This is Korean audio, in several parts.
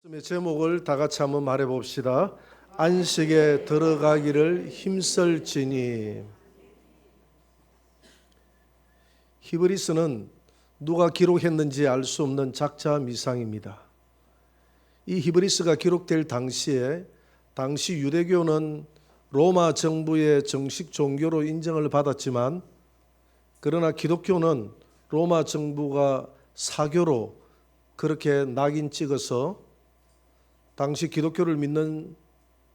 말씀의 제목을 다 같이 한번 말해 봅시다. 안식에 들어가기를 힘쓸지니. 히브리서는 누가 기록했는지 알 수 없는 작자 미상입니다. 이 히브리서가 기록될 당시 유대교는 로마 정부의 정식 종교로 인정을 받았지만, 그러나 기독교는 로마 정부가 사교로 그렇게 낙인 찍어서 당시 기독교를 믿는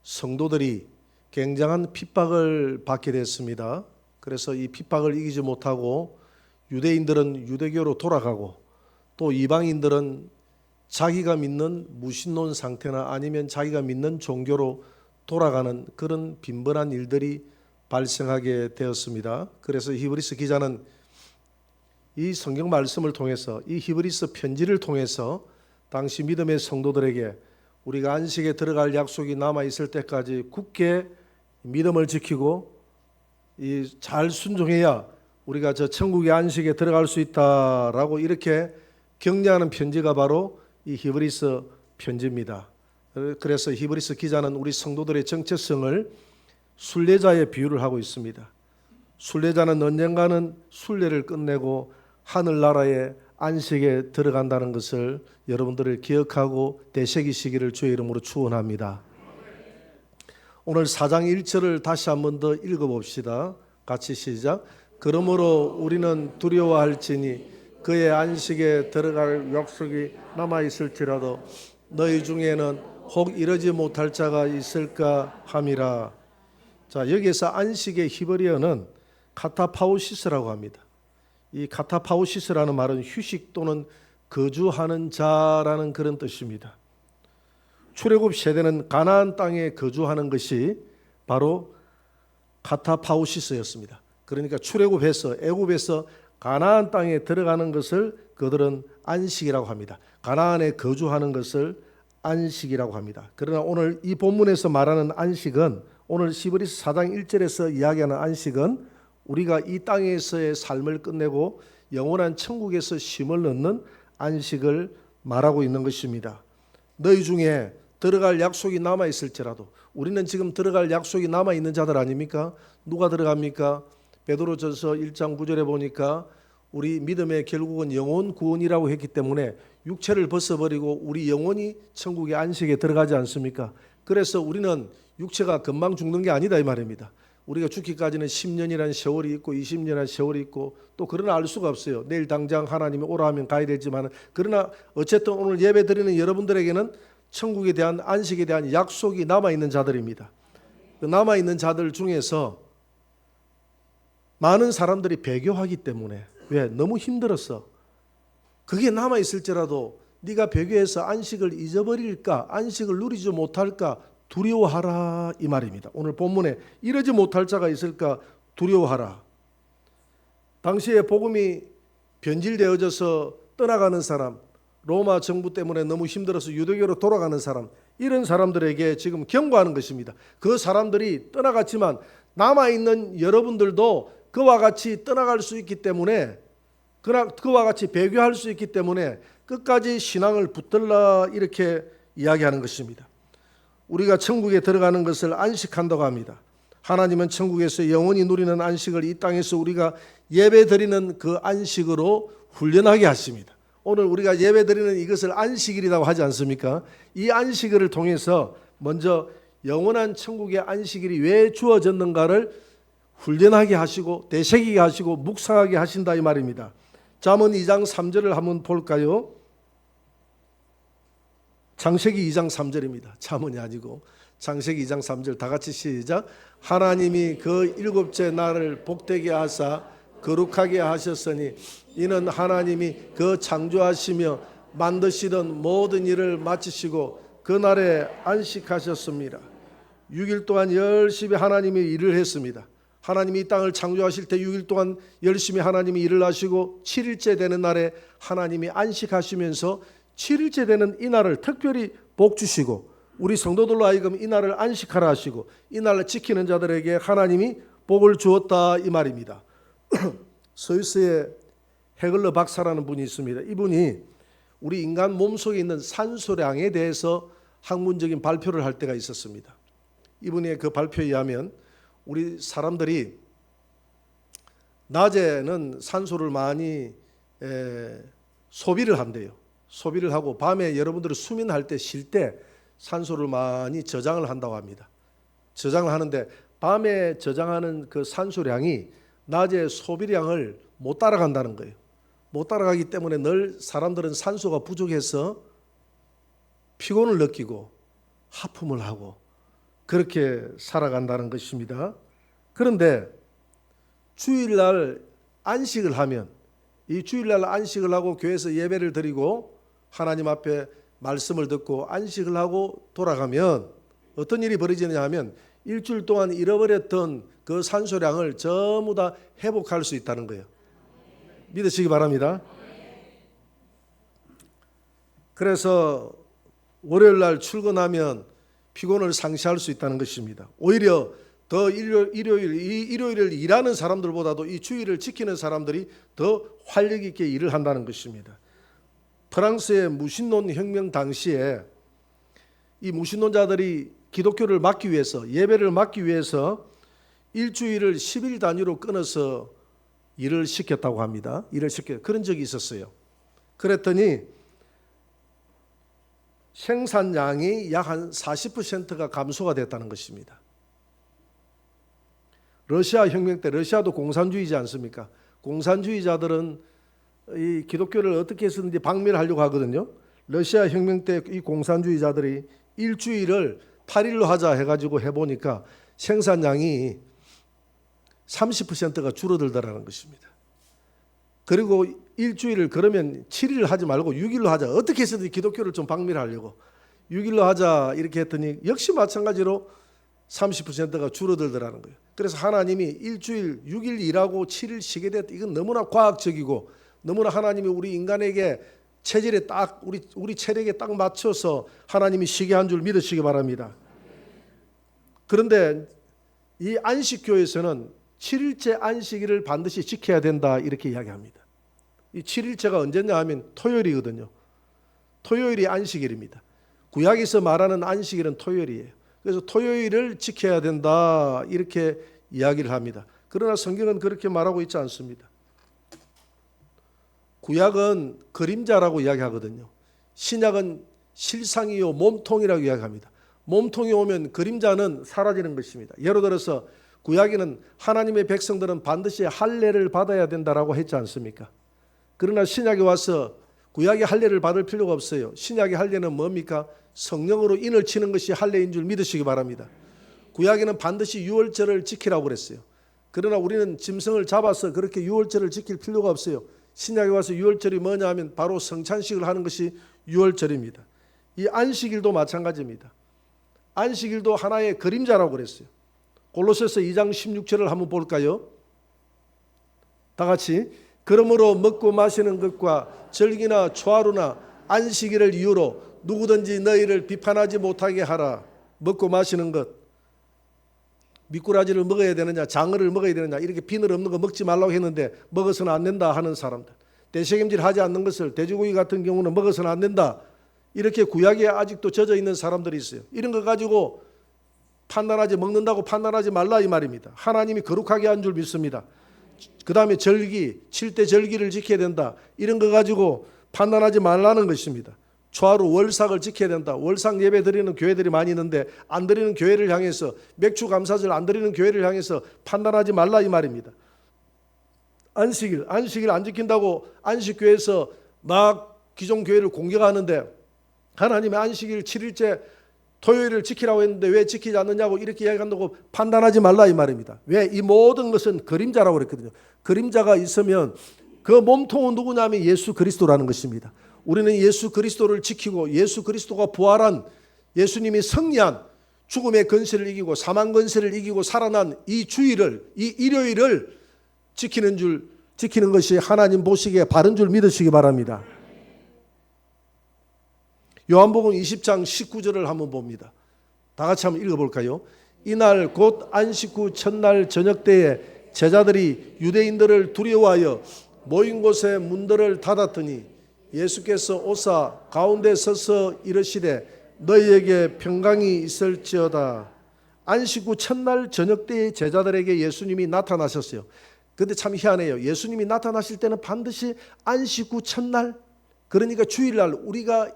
성도들이 굉장한 핍박을 받게 됐습니다. 그래서 이 핍박을 이기지 못하고 유대인들은 유대교로 돌아가고, 또 이방인들은 자기가 믿는 무신론 상태나 아니면 자기가 믿는 종교로 돌아가는 그런 빈번한 일들이 발생하게 되었습니다. 그래서 히브리서 기자는 이 성경 말씀을 통해서, 이 히브리서 편지를 통해서 당시 믿음의 성도들에게 우리가 안식에 들어갈 약속이 남아있을 때까지 굳게 믿음을 지키고 잘 순종해야 우리가 저 천국의 안식에 들어갈 수 있다라고 이렇게 격려하는 편지가 바로 이 히브리서 편지입니다. 그래서 히브리서 기자는 우리 성도들의 정체성을 순례자의 비유를 하고 있습니다. 순례자는 언젠가는 순례를 끝내고 하늘나라의 안식에 들어간다는 것을 여러분들을 기억하고 되새기시기를 주의 이름으로 축원합니다. 오늘 4장 1절을 다시 한 번 더 읽어봅시다. 같이 시작. 그러므로 우리는 두려워할지니 그의 안식에 들어갈 약속이 남아있을지라도 너희 중에는 혹 이러지 못할 자가 있을까 함이라. 자, 여기에서 안식의 히브리어는 카타파우시스라고 합니다. 이 카타파우시스라는 말은 휴식 또는 거주하는 자라는 그런 뜻입니다. 출애굽 세대는 가나안 땅에 거주하는 것이 바로 카타파우시스였습니다. 그러니까 출애굽해서 애굽에서 가나안 땅에 들어가는 것을 그들은 안식이라고 합니다. 가나안에 거주하는 것을 안식이라고 합니다. 그러나 오늘 이 본문에서 말하는 안식은, 오늘 히브리서 4장 1절에서 이야기하는 안식은 우리가 이 땅에서의 삶을 끝내고 영원한 천국에서 쉼을 얻는 안식을 말하고 있는 것입니다. 너희 중에 들어갈 약속이 남아있을지라도, 우리는 지금 들어갈 약속이 남아있는 자들 아닙니까? 누가 들어갑니까? 베드로전서 1장 9절에 보니까 우리 믿음의 결국은 영혼 구원이라고 했기 때문에 육체를 벗어버리고 우리 영혼이 천국의 안식에 들어가지 않습니까? 그래서 우리는 육체가 금방 죽는 게 아니다 이 말입니다. 우리가 죽기까지는 10년이라는 세월이 있고 20년이라는 세월이 있고, 또 그러나 알 수가 없어요. 내일 당장 하나님이 오라 하면 가야 되지만, 그러나 어쨌든 오늘 예배 드리는 여러분들에게는 천국에 대한 안식에 대한 약속이 남아있는 자들입니다. 그 남아있는 자들 중에서 많은 사람들이 배교하기 때문에, 왜? 너무 힘들었어. 그게 남아있을지라도 네가 배교해서 안식을 잊어버릴까, 안식을 누리지 못할까 두려워하라 이 말입니다. 오늘 본문에 이러지 못할 자가 있을까 두려워하라. 당시에 복음이 변질되어져서 떠나가는 사람, 로마 정부 때문에 너무 힘들어서 유대교로 돌아가는 사람, 이런 사람들에게 지금 경고하는 것입니다. 그 사람들이 떠나갔지만 남아있는 여러분들도 그와 같이 떠나갈 수 있기 때문에, 그와 같이 배교할 수 있기 때문에 끝까지 신앙을 붙들라 이렇게 이야기하는 것입니다. 우리가 천국에 들어가는 것을 안식한다고 합니다. 하나님은 천국에서 영원히 누리는 안식을 이 땅에서 우리가 예배드리는 그 안식으로 훈련하게 하십니다. 오늘 우리가 예배드리는 이것을 안식일이라고 하지 않습니까? 이 안식일을 통해서 먼저 영원한 천국의 안식일이 왜 주어졌는가를 훈련하게 하시고 되새기게 하시고 묵상하게 하신다 이 말입니다. 잠언 2장 3절을 한번 볼까요? 창세기 2장 3절입니다. 잠언이 아니고 창세기 2장 3절 다 같이 시작. 하나님이 그 일곱째 날을 복되게 하사 거룩하게 하셨으니 이는 하나님이 그 창조하시며 만드시던 모든 일을 마치시고 그날에 안식하셨습니다. 6일 동안 열심히 하나님이 일을 했습니다. 하나님이 이 땅을 창조하실 때 6일 동안 열심히 하나님이 일을 하시고 7일째 되는 날에 하나님이 안식하시면서 7일째 되는 이 날을 특별히 복 주시고, 우리 성도들로 하여금 이 날을 안식하라 하시고 이 날을 지키는 자들에게 하나님이 복을 주었다 이 말입니다. 스위스의 헤글러 박사라는 분이 있습니다. 이분이 우리 인간 몸속에 있는 산소량에 대해서 학문적인 발표를 할 때가 있었습니다. 이분의 그 발표에 의하면 우리 사람들이 낮에는 산소를 많이 소비를 한대요. 소비를 하고 밤에 여러분들이 수면할 때 쉴 때 산소를 많이 저장을 한다고 합니다. 저장을 하는데 밤에 저장하는 그 산소량이 낮에 소비량을 못 따라간다는 거예요. 못 따라가기 때문에 늘 사람들은 산소가 부족해서 피곤을 느끼고 하품을 하고 그렇게 살아간다는 것입니다. 그런데 주일날 안식을 하면, 이 주일날 안식을 하고 교회에서 예배를 드리고 하나님 앞에 말씀을 듣고 안식을 하고 돌아가면 어떤 일이 벌어지느냐 하면 일주일 동안 잃어버렸던 그 산소량을 전부 다 회복할 수 있다는 거예요. 믿으시기 바랍니다. 그래서 월요일날 출근하면 피곤을 상쇄할 수 있다는 것입니다. 오히려 더 일요일을 일하는 사람들보다도 이 주일을 지키는 사람들이 더 활력 있게 일을 한다는 것입니다. 프랑스의 무신론 혁명 당시에 이 무신론자들이 기독교를 막기 위해서, 예배를 막기 위해서 일주일을 10일 단위로 끊어서 일을 시켰다고 합니다. 그런 적이 있었어요. 그랬더니 생산량이 약 한 40%가 감소가 됐다는 것입니다. 러시아 혁명 때, 러시아도 공산주의지 않습니까? 공산주의자들은 이 기독교를 어떻게 해서든지 박멸하려고 하거든요. 러시아 혁명 때 이 공산주의자들이 일주일을 8일로 하자 해가지고 해보니까 생산량이 30%가 줄어들더라는 것입니다. 그리고 일주일을 그러면 7일을 하지 말고 6일로 하자. 어떻게 해서든지 기독교를 좀 박멸하려고 6일로 하자 이렇게 했더니 역시 마찬가지로 30%가 줄어들더라는 거예요. 그래서 하나님이 일주일 6일 일하고 7일 쉬게 됐다. 이건 너무나 과학적이고 너무나 하나님이 우리 인간에게 체질에 딱 우리 체력에 딱 맞춰서 하나님이 쉬게 한 줄 믿으시기 바랍니다. 그런데 이 안식교에서는 7일째 안식일을 반드시 지켜야 된다 이렇게 이야기합니다. 이 7일째가 언제냐 하면 토요일이거든요. 토요일이 안식일입니다. 구약에서 말하는 안식일은 토요일이에요. 그래서 토요일을 지켜야 된다 이렇게 이야기를 합니다. 그러나 성경은 그렇게 말하고 있지 않습니다. 구약은 그림자라고 이야기하거든요. 신약은 실상이요 몸통이라고 이야기합니다. 몸통이 오면 그림자는 사라지는 것입니다. 예를 들어서 구약에는 하나님의 백성들은 반드시 할례를 받아야 된다라고 했지 않습니까? 그러나 신약에 와서 구약의 할례를 받을 필요가 없어요. 신약의 할례는 뭡니까? 성령으로 인을 치는 것이 할례인 줄 믿으시기 바랍니다. 구약에는 반드시 유월절을 지키라고 그랬어요. 그러나 우리는 짐승을 잡아서 그렇게 유월절을 지킬 필요가 없어요. 신약에 와서 유월절이 뭐냐 하면 바로 성찬식을 하는 것이 유월절입니다. 이 안식일도 마찬가지입니다. 안식일도 하나의 그림자라고 그랬어요. 골로새서 2장 16절을 한번 볼까요? 다 같이. 그러므로 먹고 마시는 것과 절기나 초하루나 안식일을 이유로 누구든지 너희를 비판하지 못하게 하라. 먹고 마시는 것, 미꾸라지를 먹어야 되느냐, 장어를 먹어야 되느냐, 이렇게 비늘 없는 거 먹지 말라고 했는데 먹어서는 안 된다 하는 사람들, 대책임질 하지 않는 것을 돼지고기 같은 경우는 먹어서는 안 된다, 이렇게 구약에 아직도 젖어 있는 사람들이 있어요. 이런 거 가지고 먹는다고 판단하지 말라 이 말입니다. 하나님이 거룩하게 한 줄 믿습니다. 그 다음에 절기, 7대 절기를 지켜야 된다, 이런 거 가지고 판단하지 말라는 것입니다. 초하루 월삭을 지켜야 된다. 월삭 예배 드리는 교회들이 많이 있는데 안 드리는 교회를 향해서, 맥주 감사절 안 드리는 교회를 향해서 판단하지 말라 이 말입니다. 안식일 안 지킨다고 안식교회에서 막 기존 교회를 공격하는데 하나님의 안식일 7일째 토요일을 지키라고 했는데 왜 지키지 않느냐고 이렇게 이야기한다고 판단하지 말라 이 말입니다. 왜? 이 모든 것은 그림자라고 그랬거든요. 그림자가 있으면 그 몸통은 누구냐면 예수 그리스도라는 것입니다. 우리는 예수 그리스도를 지키고 예수 그리스도가 부활한, 예수님이 승리한 죽음의 권세를 이기고 사망 권세를 이기고 살아난 이 주일을, 이 일요일을 지키는 것이 하나님 보시기에 바른 줄 믿으시기 바랍니다. 요한복음 20장 19절을 한번 봅니다. 다 같이 한번 읽어볼까요? 이날 곧 안식 후 첫날 저녁 때에 제자들이 유대인들을 두려워하여 모인 곳에 문들을 닫았더니 예수께서 오사 가운데 서서 이르시되 너희에게 평강이 있을지어다. 안식 후 첫날 저녁 때에 제자들에게 예수님이 나타나셨어요. 근데 참 희한해요. 예수님이 나타나실 때는 반드시 안식 후 첫날, 그러니까 주일날, 우리가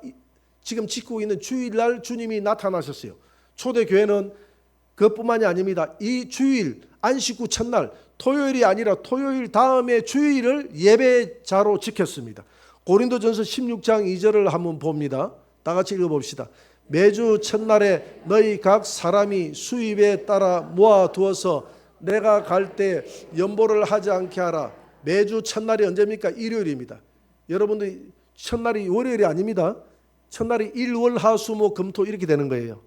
지금 짓고 있는 주일날 주님이 나타나셨어요. 초대교회는 그것뿐만이 아닙니다. 이 주일 안식 후 첫날, 토요일이 아니라 토요일 다음에 주일을 예배자로 지켰습니다. 고린도전서 16장 2절을 한번 봅니다. 다 같이 읽어봅시다. 매주 첫날에 너희 각 사람이 수입에 따라 모아두어서 내가 갈 때 연보를 하지 않게 하라. 매주 첫날이 언제입니까? 일요일입니다. 여러분들 첫날이 월요일이 아닙니다. 첫날이 일월하수목금토 이렇게 되는 거예요.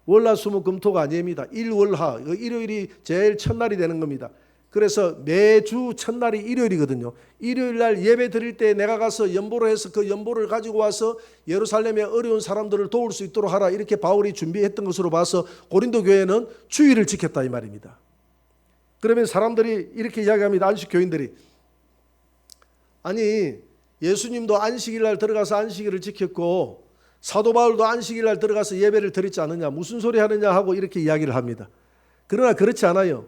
월화수목금토가 아닙니다. 일월하, 일요일이 제일 첫날이 되는 겁니다. 그래서 매주 첫날이 일요일이거든요. 일요일 날 예배 드릴 때 내가 가서 연보를 해서 그 연보를 가지고 와서 예루살렘에 어려운 사람들을 도울 수 있도록 하라, 이렇게 바울이 준비했던 것으로 봐서 고린도 교회는 주일을 지켰다 이 말입니다. 그러면 사람들이 이렇게 이야기합니다. 안식 교인들이, 아니 예수님도 안식일 날 들어가서 안식일을 지켰고 사도 바울도 안식일 날 들어가서 예배를 드렸지 않느냐, 무슨 소리 하느냐 하고 이렇게 이야기를 합니다. 그러나 그렇지 않아요.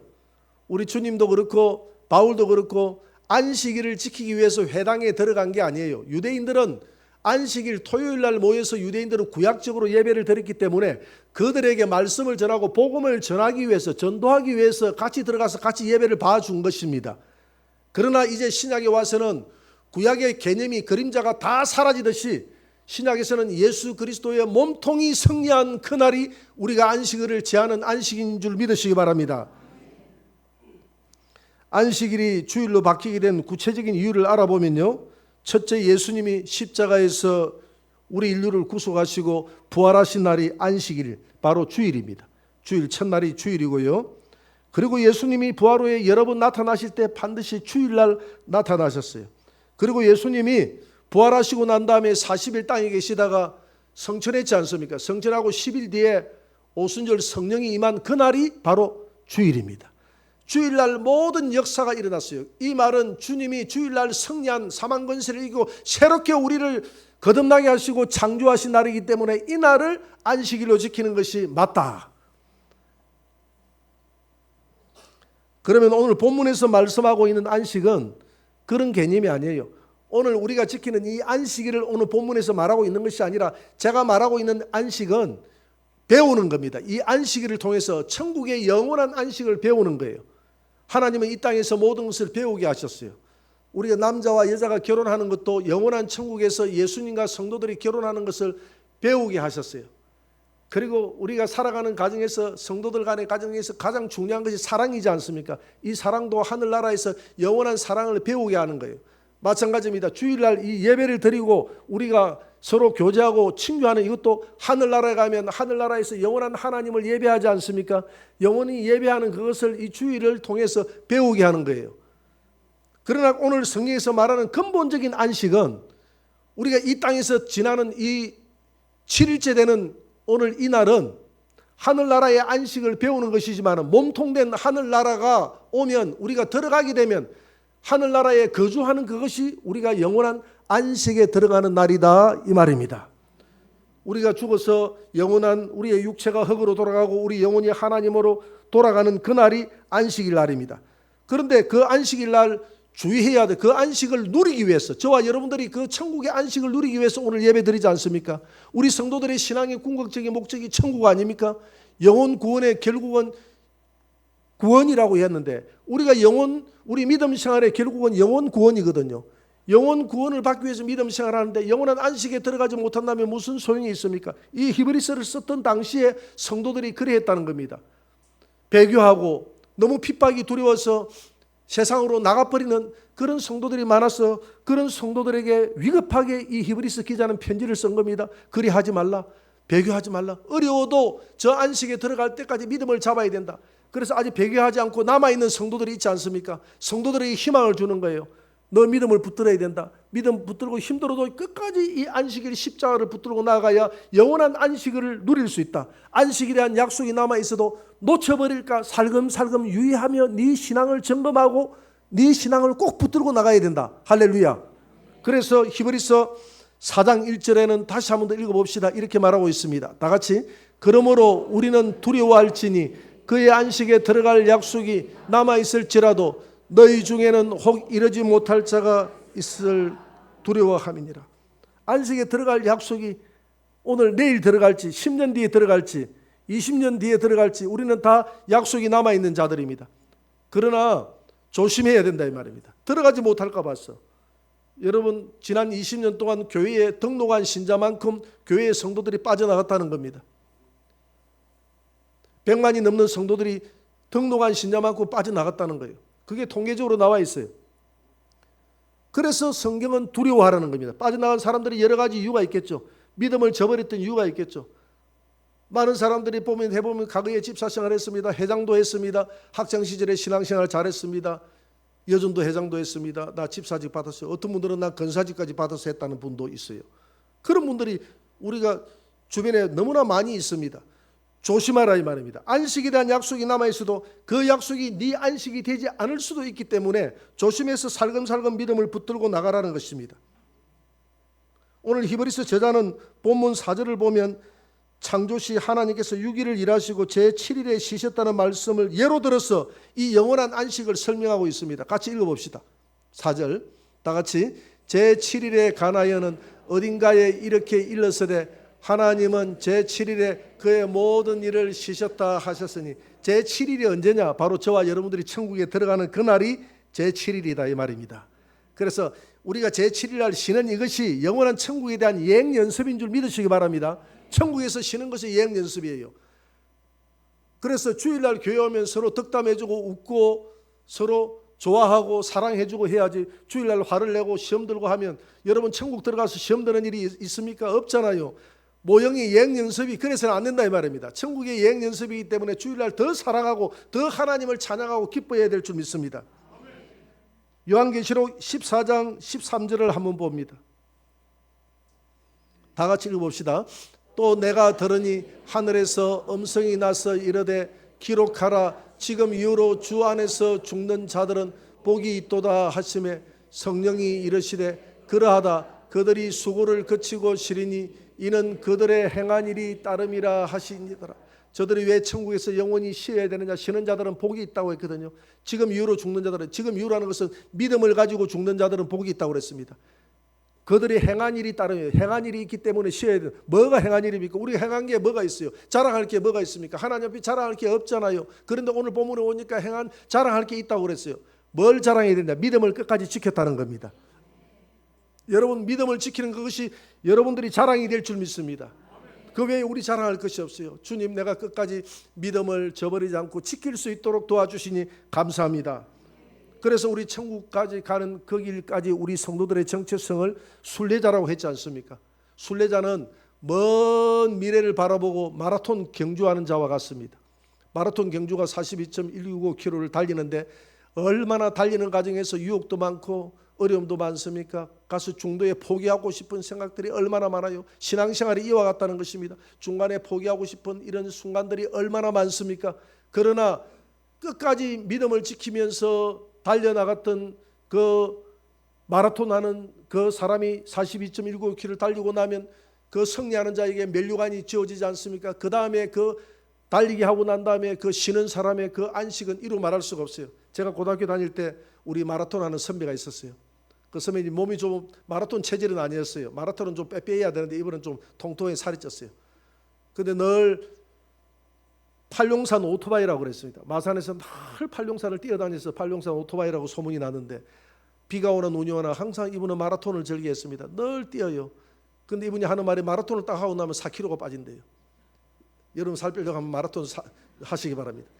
우리 주님도 그렇고 바울도 그렇고 안식일을 지키기 위해서 회당에 들어간 게 아니에요. 유대인들은 안식일 토요일 날 모여서 유대인들은 구약적으로 예배를 드렸기 때문에 그들에게 말씀을 전하고 복음을 전하기 위해서, 전도하기 위해서 같이 들어가서 같이 예배를 봐준 것입니다. 그러나 이제 신약에 와서는 구약의 개념이, 그림자가 다 사라지듯이 신약에서는 예수 그리스도의 몸통이 승리한 그날이 우리가 안식일을 제하는 안식인 줄 믿으시기 바랍니다. 안식일이 주일로 바뀌게 된 구체적인 이유를 알아보면요, 첫째, 예수님이 십자가에서 우리 인류를 구속하시고 부활하신 날이 안식일, 바로 주일입니다. 주일 첫날이 주일이고요. 그리고 예수님이 부활 후에 여러 번 나타나실 때 반드시 주일날 나타나셨어요. 그리고 예수님이 부활하시고 난 다음에 40일 땅에 계시다가 성천했지 않습니까? 성천하고 10일 뒤에 오순절 성령이 임한 그날이 바로 주일입니다. 주일날 모든 역사가 일어났어요. 이 말은 주님이 주일날 승리한 사망 권세를 이기고 새롭게 우리를 거듭나게 하시고 창조하신 날이기 때문에 이 날을 안식일로 지키는 것이 맞다. 그러면 오늘 본문에서 말씀하고 있는 안식은 그런 개념이 아니에요. 오늘 우리가 지키는 이 안식일을 오늘 본문에서 말하고 있는 것이 아니라, 제가 말하고 있는 안식은 배우는 겁니다. 이 안식일을 통해서 천국의 영원한 안식을 배우는 거예요. 하나님은 이 땅에서 모든 것을 배우게 하셨어요. 우리가 남자와 여자가 결혼하는 것도 영원한 천국에서 예수님과 성도들이 결혼하는 것을 배우게 하셨어요. 그리고 우리가 살아가는 가정에서, 성도들 간의 가정에서 가장 중요한 것이 사랑이지 않습니까? 이 사랑도 하늘나라에서 영원한 사랑을 배우게 하는 거예요. 마찬가지입니다. 주일날 이 예배를 드리고 우리가 서로 교제하고 친교하는 이것도 하늘나라에 가면 하늘나라에서 영원한 하나님을 예배하지 않습니까? 영원히 예배하는 그것을 이 주일을 통해서 배우게 하는 거예요. 그러나 오늘 성경에서 말하는 근본적인 안식은 우리가 이 땅에서 지나는 이 7일째 되는 오늘 이 날은 하늘나라의 안식을 배우는 것이지만, 몸통된 하늘나라가 오면, 우리가 들어가게 되면 하늘나라에 거주하는 그것이 우리가 영원한 안식에 들어가는 날이다 이 말입니다. 우리가 죽어서 영원한 우리의 육체가 흙으로 돌아가고 우리 영혼이 하나님으로 돌아가는 그 날이 안식일 날입니다. 그런데 그 안식일 날 주의해야 돼. 그 안식을 누리기 위해서, 저와 여러분들이 그 천국의 안식을 누리기 위해서 오늘 예배 드리지 않습니까? 우리 성도들의 신앙의 궁극적인 목적이 천국 아닙니까? 영혼 구원의 결국은 구원이라고 했는데, 우리가 우리 믿음 생활의 결국은 영혼 구원이거든요. 영혼 구원을 받기 위해서 믿음 생활하는데 영원한 안식에 들어가지 못한다면 무슨 소용이 있습니까? 이 히브리서를 썼던 당시에 성도들이 그래했다는 겁니다. 배교하고 너무 핍박이 두려워서 세상으로 나가버리는 그런 성도들이 많아서 그런 성도들에게 위급하게 이 히브리서 기자는 편지를 쓴 겁니다. 그리하지 말라, 배교하지 말라, 어려워도 저 안식에 들어갈 때까지 믿음을 잡아야 된다. 그래서 아직 배교하지 않고 남아있는 성도들이 있지 않습니까? 성도들에게 희망을 주는 거예요. 너 믿음을 붙들어야 된다. 믿음 붙들고 힘들어도 끝까지 이 안식일 십자가를 붙들고 나가야 영원한 안식일을 누릴 수 있다. 안식일에 대한 약속이 남아있어도 놓쳐버릴까 살금살금 유의하며 네 신앙을 점검하고 네 신앙을 꼭 붙들고 나가야 된다. 할렐루야. 그래서 히브리서 4장 1절에는 다시 한번 더 읽어봅시다. 이렇게 말하고 있습니다. 다 같이. 그러므로 우리는 두려워할지니 그의 안식에 들어갈 약속이 남아있을지라도 너희 중에는 혹 이르지 못할 자가 있을 두려워함이니라. 안식에 들어갈 약속이 오늘 내일 들어갈지 10년 뒤에 들어갈지 20년 뒤에 들어갈지 우리는 다 약속이 남아있는 자들입니다. 그러나 조심해야 된다 이 말입니다. 들어가지 못할까 봐서. 여러분 지난 20년 동안 교회에 등록한 신자만큼 교회의 성도들이 빠져나갔다는 겁니다. 100만이 넘는 성도들이 등록한 신자만큼 빠져나갔다는 거예요. 그게 통계적으로 나와 있어요. 그래서 성경은 두려워하라는 겁니다. 빠져나간 사람들이 여러 가지 이유가 있겠죠. 믿음을 저버렸던 이유가 있겠죠. 많은 사람들이 해보면 과거에 집사생활 했습니다. 회장도 했습니다. 학창시절에 신앙생활 잘했습니다. 여전도 회장도 했습니다. 나 집사직 받았어요. 어떤 분들은 나 건사직까지 받아서 했다는 분도 있어요. 그런 분들이 우리가 주변에 너무나 많이 있습니다. 조심하라 이 말입니다. 안식에 대한 약속이 남아있어도 그 약속이 네 안식이 되지 않을 수도 있기 때문에 조심해서 살금살금 믿음을 붙들고 나가라는 것입니다. 오늘 히브리서 저자는 본문 4절을 보면 창조시 하나님께서 6일을 일하시고 제7일에 쉬셨다는 말씀을 예로 들어서 이 영원한 안식을 설명하고 있습니다. 같이 읽어봅시다. 4절 다 같이. 제7일에 관하여는 어딘가에 이렇게 일렀으되 하나님은 제7일에 그의 모든 일을 쉬셨다 하셨으니 제7일이 언제냐? 바로 저와 여러분들이 천국에 들어가는 그날이 제7일이다 이 말입니다. 그래서 우리가 제7일 날 쉬는 이것이 영원한 천국에 대한 예행 연습인 줄 믿으시기 바랍니다. 천국에서 쉬는 것이 예행 연습이에요. 그래서 주일날 교회 오면 서로 덕담해주고 웃고 서로 좋아하고 사랑해주고 해야지 주일날 화를 내고 시험 들고 하면 여러분 천국 들어가서 시험 드는 일이 있습니까? 없잖아요. 모형의 예행 연습이 그래서는 안 된다 이 말입니다. 천국의 예행 연습이기 때문에 주일날 더 사랑하고 더 하나님을 찬양하고 기뻐해야 될 줄 믿습니다. 요한계시록 14장 13절을 한번 봅니다. 다 같이 읽어봅시다. 또 내가 들으니 하늘에서 음성이 나서 이르되 기록하라. 지금 이후로 주 안에서 죽는 자들은 복이 있도다 하시매 성령이 이르시되 그러하다. 그들이 수고를 그치고 쉬리니 이는 그들의 행한 일이 따름이라 하시니더라. 저들이 왜 천국에서 영원히 쉬어야 되느냐? 쉬는 자들은 복이 있다고 했거든요. 지금 이후로 죽는 자들은, 지금 이후라는 것은 믿음을 가지고 죽는 자들은 복이 있다고 그랬습니다. 그들이 행한 일이 따르며 행한 일이 있기 때문에 쉬어야 돼요. 뭐가 행한 일입니까? 우리가 행한 게 뭐가 있어요? 자랑할 게 뭐가 있습니까? 하나님 앞에 자랑할 게 없잖아요. 그런데 오늘 본문에 오니까 자랑할 게 있다고 그랬어요. 뭘 자랑해야 되냐? 믿음을 끝까지 지켰다는 겁니다. 여러분 믿음을 지키는 그것이 여러분들이 자랑이 될 줄 믿습니다. 그 외에 우리 자랑할 것이 없어요. 주님 내가 끝까지 믿음을 저버리지 않고 지킬 수 있도록 도와주시니 감사합니다. 그래서 우리 천국까지 가는 그 길까지 우리 성도들의 정체성을 순례자라고 했지 않습니까? 순례자는 먼 미래를 바라보고 마라톤 경주하는 자와 같습니다. 마라톤 경주가 42.165km를 달리는데 얼마나 달리는 과정에서 유혹도 많고 어려움도 많습니까? 가서 중도에 포기하고 싶은 생각들이 얼마나 많아요. 신앙생활이 이와 같다는 것입니다. 중간에 포기하고 싶은 이런 순간들이 얼마나 많습니까? 그러나 끝까지 믿음을 지키면서 달려나갔던 그 마라톤 하는 그 사람이 42.195km를 달리고 나면 그 승리하는 자에게 면류관이 지어지지 않습니까? 그 다음에 그 달리기 하고 난 다음에 그 쉬는 사람의 그 안식은 이루 말할 수가 없어요. 제가 고등학교 다닐 때 우리 마라톤 하는 선배가 있었어요. 그 선배님 몸이 좀 마라톤 체질은 아니었어요. 마라톤은 좀 빼빼해야 되는데 이분은 좀 통통해 살이 쪘어요. 근데 늘 팔룡산 오토바이라고 그랬습니다. 마산에서 늘 팔룡산을 뛰어다녀서 팔룡산 오토바이라고 소문이 나는데 비가 오나 눈이 오나 항상 이분은 마라톤을 즐겨했습니다. 늘 뛰어요. 근데 이분이 하는 말이 마라톤을 딱 하고 나면 4kg가 빠진대요. 여러분 살 빼려고 하면 마라톤 하시기 바랍니다.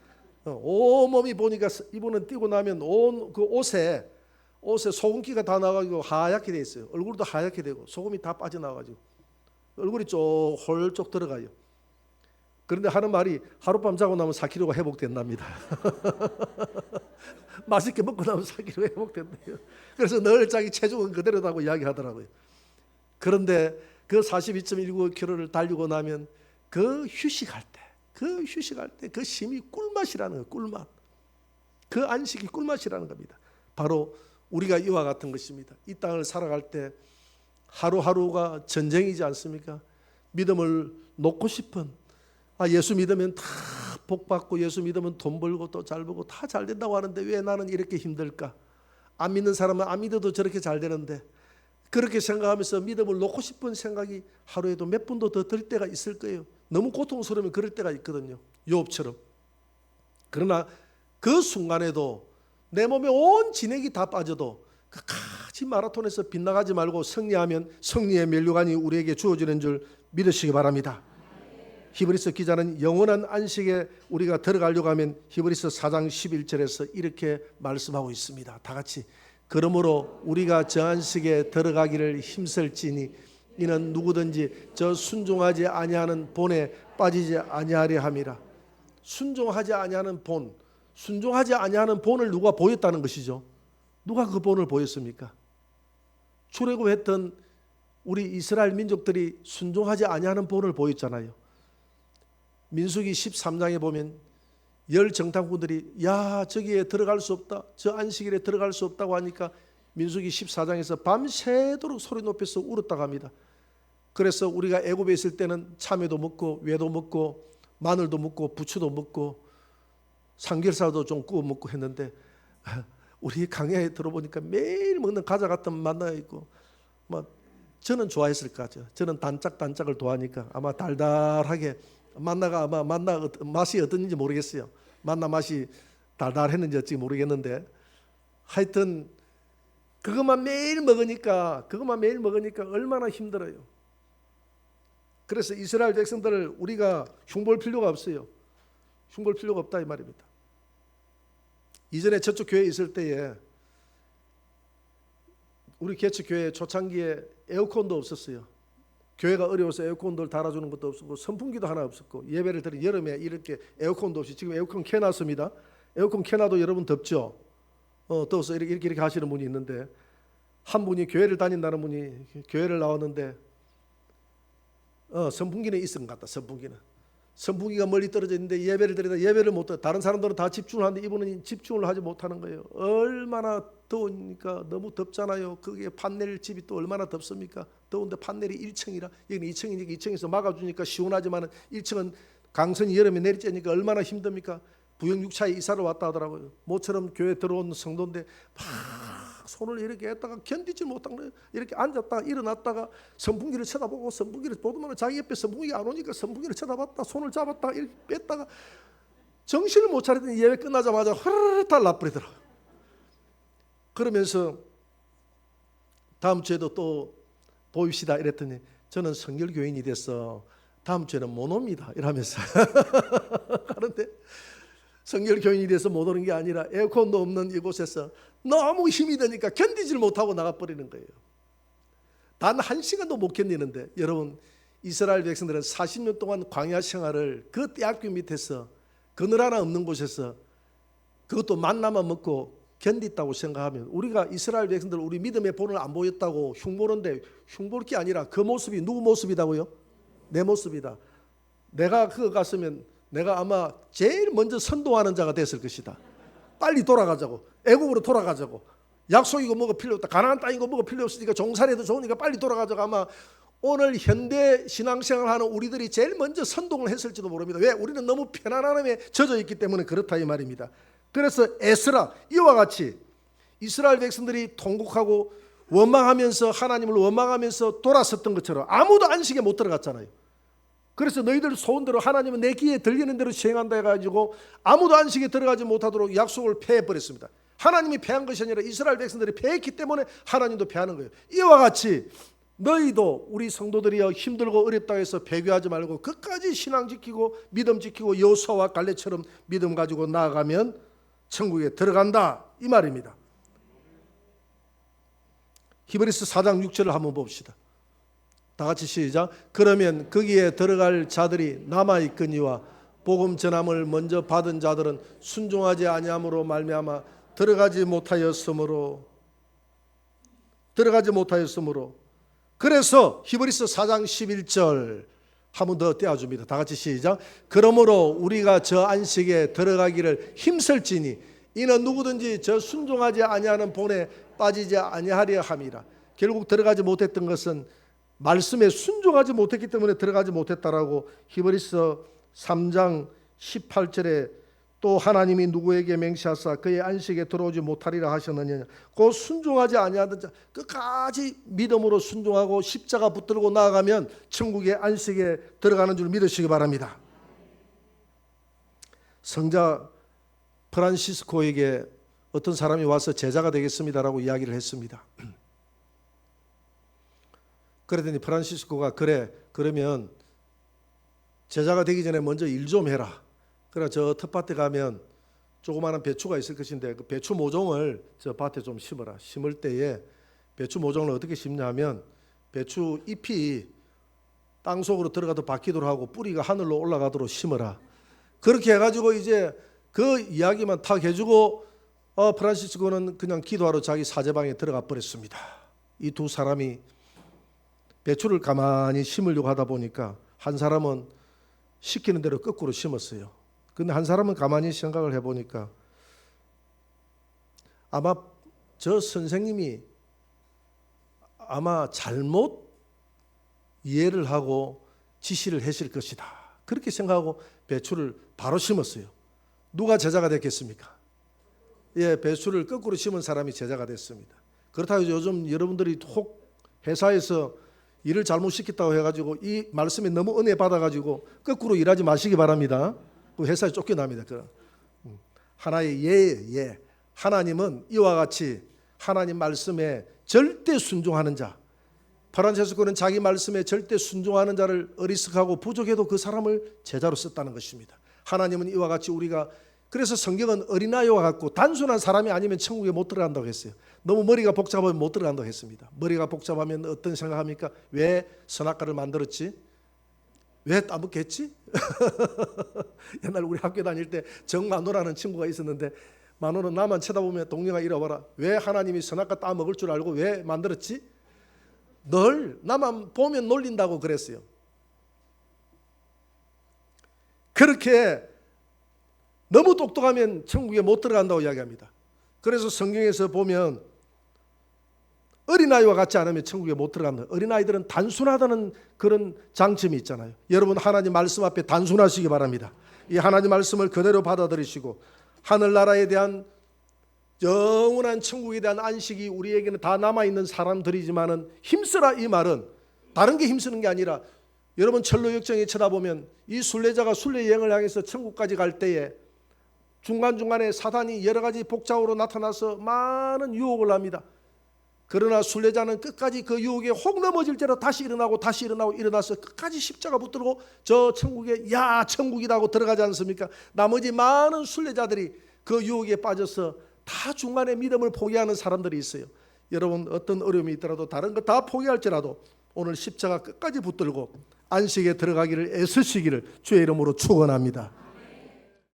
온몸이 보니까 이분은 뛰고 나면 온 그 옷에 소금기가 다 나가지고 하얗게 돼 있어요. 얼굴도 하얗게 되고 소금이 다 빠져나가지고 얼굴이 쭉 홀쭉 들어가요. 그런데 하는 말이 하룻밤 자고 나면 4kg가 회복된답니다. 맛있게 먹고 나면 4kg 회복된대요. 그래서 늘 자기 체중은 그대로다고 이야기하더라고요. 그런데 그 42.195km를 달리고 나면 그 휴식할 때 그 쉼이 꿀맛이라는 거예요. 꿀맛. 그 안식이 꿀맛이라는 겁니다. 바로 우리가 이와 같은 것입니다. 이 땅을 살아갈 때 하루하루가 전쟁이지 않습니까? 믿음을 놓고 싶은, 예수 믿으면 다 복 받고 예수 믿으면 돈 벌고 또 잘 벌고 다 잘 된다고 하는데 왜 나는 이렇게 힘들까? 안 믿는 사람은 안 믿어도 저렇게 잘 되는데, 그렇게 생각하면서 믿음을 놓고 싶은 생각이 하루에도 몇 분도 더 들 때가 있을 거예요. 너무 고통스러우면 그럴 때가 있거든요. 요업처럼. 그러나 그 순간에도 내 몸에 온 진액이 다 빠져도 끝까지 마라톤에서 빗나가지 말고 승리하면 승리의 면류관이 우리에게 주어지는 줄 믿으시기 바랍니다. 히브리서 기자는 영원한 안식에 우리가 들어가려고 하면 히브리서 4장 11절에서 이렇게 말씀하고 있습니다. 다 같이. 그러므로 우리가 저 안식에 들어가기를 힘쓸지니 이는 누구든지 저 순종하지 아니하는 본에 빠지지 아니하려 함이라. 순종하지 아니하는 본, 순종하지 아니하는 본을 누가 보였다는 것이죠. 누가 그 본을 보였습니까? 출애굽했던 우리 이스라엘 민족들이 순종하지 아니하는 본을 보였잖아요. 민수기 13장에 보면 열 정탐꾼들이 저기에 들어갈 수 없다, 저 안식일에 들어갈 수 없다고 하니까 민수기 14장에서 밤새도록 소리 높여서 울었다고 합니다. 그래서 우리가 애굽에 있을 때는 참외도 먹고 외도 먹고 마늘도 먹고 부추도 먹고 삼겹살도 좀 구워 먹고 했는데, 우리 강야에 들어보니까 매일 먹는 과자 같은 만나가 있고, 저는 좋아했을 거죠. 저는 단짝단짝을 좋아하니까 아마 달달하게 만나가 아마 만나 맛이 어떤지 모르겠어요. 만나 맛이 달달했는지 어찌 모르겠는데, 하여튼 그것만 매일 먹으니까 얼마나 힘들어요. 그래서 이스라엘 백성들을 우리가 흉볼 필요가 없어요. 흉볼 필요가 없다 이 말입니다. 이전에 저쪽 교회에 있을 때에 우리 개척교회 초창기에 에어컨도 없었어요. 교회가 어려워서 에어컨을 달아주는 것도 없었고 선풍기도 하나 없었고, 예배를 드린 여름에 이렇게 에어컨도 없이, 지금 에어컨 켜놨습니다. 에어컨 켜놔도 여러분 덥죠? 더워서 이렇게 하시는 분이 있는데, 한 분이 교회를 다닌다는 분이 교회를 나왔는데 선풍기는 있은 것 같다. 선풍기가 멀리 떨어져 있는데 예배를 드리다 예배를 못해. 다른 사람들은 다 집중을 하는데 이분은 집중을 하지 못하는 거예요. 얼마나 더우니까 너무 덥잖아요. 그게 판넬 집이 또 얼마나 덥습니까? 더운데 판넬이 1층이라, 여기는 2층이니까 2층에서 막아주니까 시원하지만 1층은 강선이 여름에 내리쬐니까 얼마나 힘듭니까? 부영육차에 이사를 왔다 하더라고요. 모처럼 교회 들어온 성도인데 막 손을 이렇게 했다가 견디지 못한 거예요. 이렇게 앉았다가 일어났다가 선풍기를 쳐다보고, 선풍기를 보더만 자기 옆에 선풍기가 안 오니까 선풍기를 쳐다봤다, 손을 잡았다가 이렇게 뺐다가 정신을 못 차리더니 예배 끝나자마자 흐르르 다 나버리더라고요. 그러면서 다음 주에도 또 보입시다 이랬더니 저는 성결교인이 돼서 다음 주에는 못 옵니다 이러면서 하는데, 성결교인이 돼서 못 오는 게 아니라 에어컨도 없는 이곳에서 너무 힘이 드니까 견디질 못하고 나가버리는 거예요. 단 1시간도 못 견디는데, 여러분 이스라엘 백성들은 40년 동안 광야 생활을 그 떼약볕 밑에서 그늘 하나 없는 곳에서 그것도 만나만 먹고 견디다고 생각하면, 우리가 이스라엘 백성들 우리 믿음의 본을 안 보였다고 흉보는데, 흉볼 게 아니라 그 모습이 누구 모습이다고요? 내 모습이다. 내가 그거 갔으면 내가 아마 제일 먼저 선동하는 자가 됐을 것이다. 빨리 돌아가자고, 애국으로 돌아가자고, 약속이고 뭐가 필요 없다, 가나안 땅이고 뭐가 필요 없으니까 종살이도 좋으니까 빨리 돌아가자고, 아마 오늘 현대 신앙생활 하는 우리들이 제일 먼저 선동을 했을지도 모릅니다. 왜? 우리는 너무 편안함에 젖어 있기 때문에 그렇다 이 말입니다. 그래서 에스라, 이와 같이 이스라엘 백성들이 통곡하고 원망하면서, 하나님을 원망하면서 돌아섰던 것처럼 아무도 안식에 못 들어갔잖아요. 그래서 너희들 소원대로 하나님은 내 귀에 들리는 대로 시행한다 해가지고 아무도 안식에 들어가지 못하도록 약속을 폐해버렸습니다. 하나님이 폐한 것이 아니라 이스라엘 백성들이 폐했기 때문에 하나님도 폐하는 거예요. 이와 같이 너희도, 우리 성도들이여, 힘들고 어렵다 해서 배교하지 말고 끝까지 신앙 지키고 믿음 지키고 여호수아와 갈렙처럼 믿음 가지고 나아가면 천국에 들어간다 이 말입니다. 히브리서 4장 6절을 한번 봅시다. 다 같이 시작. 그러면 거기에 들어갈 자들이 남아있거니와 복음 전함을 먼저 받은 자들은 순종하지 아니함으로 말미암아 들어가지 못하였으므로 그래서 히브리서 4장 11절 한 번 더 떼어줍니다. 다 같이 시작. 그러므로 우리가 저 안식에 들어가기를 힘쓸지니 이는 누구든지 저 순종하지 아니하는 본에 빠지지 아니하려 함이라. 결국 들어가지 못했던 것은 말씀에 순종하지 못했기 때문에 들어가지 못했다라고 히브리서 3장 18절에 또 하나님이 누구에게 맹세하사 그의 안식에 들어오지 못하리라 하셨느냐. 그 순종하지 아니하던 자 끝까지 믿음으로 순종하고 십자가 붙들고 나아가면 천국의 안식에 들어가는 줄 믿으시기 바랍니다. 성자 프란시스코에게 어떤 사람이 와서 제자가 되겠습니다라고 이야기를 했습니다. 그러더니 프란시스코가 그래 그러면 제자가 되기 전에 먼저 일 좀 해라. 그래 저 텃밭에 가면 조그마한 배추가 있을 것인데 그 배추 모종을 저 밭에 좀 심어라. 심을 때에 배추 모종을 어떻게 심냐면 배추 잎이 땅 속으로 들어가도 바퀴도록 하고 뿌리가 하늘로 올라가도록 심어라. 그렇게 해가지고 이제 그 이야기만 탁 해주고 프란시스코는 그냥 기도하러 자기 사제방에 들어가 버렸습니다. 이 두 사람이 배추를 가만히 심으려고 하다 보니까 한 사람은 시키는 대로 거꾸로 심었어요. 근데 한 사람은 가만히 생각을 해보니까 아마 저 선생님이 아마 잘못 이해를 하고 지시를 했을 것이다. 그렇게 생각하고 배추를 바로 심었어요. 누가 제자가 됐겠습니까? 예, 배추를 거꾸로 심은 사람이 제자가 됐습니다. 그렇다고 요즘 여러분들이 혹 회사에서 일을 잘못 시켰다고 해가지고 이 말씀에 너무 은혜 받아가지고 거꾸로 일하지 마시기 바랍니다. 그 회사에 쫓겨납니다. 하나의 예예. 하나님은 이와 같이 하나님 말씀에 절대 순종하는 자. 프란시스코는 자기 말씀에 절대 순종하는 자를 어리석하고 부족해도 그 사람을 제자로 썼다는 것입니다. 하나님은 이와 같이 우리가 그래서 성경은 어린아이와 같고 단순한 사람이 아니면 천국에 못 들어간다고 했어요. 너무 머리가 복잡하면 못 들어간다고 했습니다. 머리가 복잡하면 어떤 생각합니까? 왜 선악과를 만들었지? 왜 따먹겠지? 옛날 우리 학교 다닐 때 정만호라는 친구가 있었는데 만호는 나만 쳐다보면 동료가 이러봐라. 왜 하나님이 선악과 따먹을 줄 알고 왜 만들었지? 늘 나만 보면 놀린다고 그랬어요. 그렇게 너무 똑똑하면 천국에 못 들어간다고 이야기합니다. 그래서 성경에서 보면 어린아이와 같지 않으면 천국에 못 들어간다. 어린아이들은 단순하다는 그런 장점이 있잖아요. 여러분 하나님 말씀 앞에 단순하시기 바랍니다. 이 하나님 말씀을 그대로 받아들이시고 하늘나라에 대한 영원한 천국에 대한 안식이 우리에게는 다 남아있는 사람들이지만은 힘쓰라 이 말은 다른 게 힘쓰는 게 아니라 여러분 철로역정에 쳐다보면 이 순례자가 순례 여행을 향해서 천국까지 갈 때에 중간중간에 사단이 여러 가지 복장으로 나타나서 많은 유혹을 합니다. 그러나 순례자는 끝까지 그 유혹에 혹 넘어질지라도 다시 일어나고 일어나서 끝까지 십자가 붙들고 저 천국에 야 천국이라고 들어가지 않습니까? 나머지 많은 순례자들이 그 유혹에 빠져서 다 중간에 믿음을 포기하는 사람들이 있어요. 여러분 어떤 어려움이 있더라도 다른 거 다 포기할지라도 오늘 십자가 끝까지 붙들고 안식에 들어가기를 애쓰시기를 주의 이름으로 축원합니다.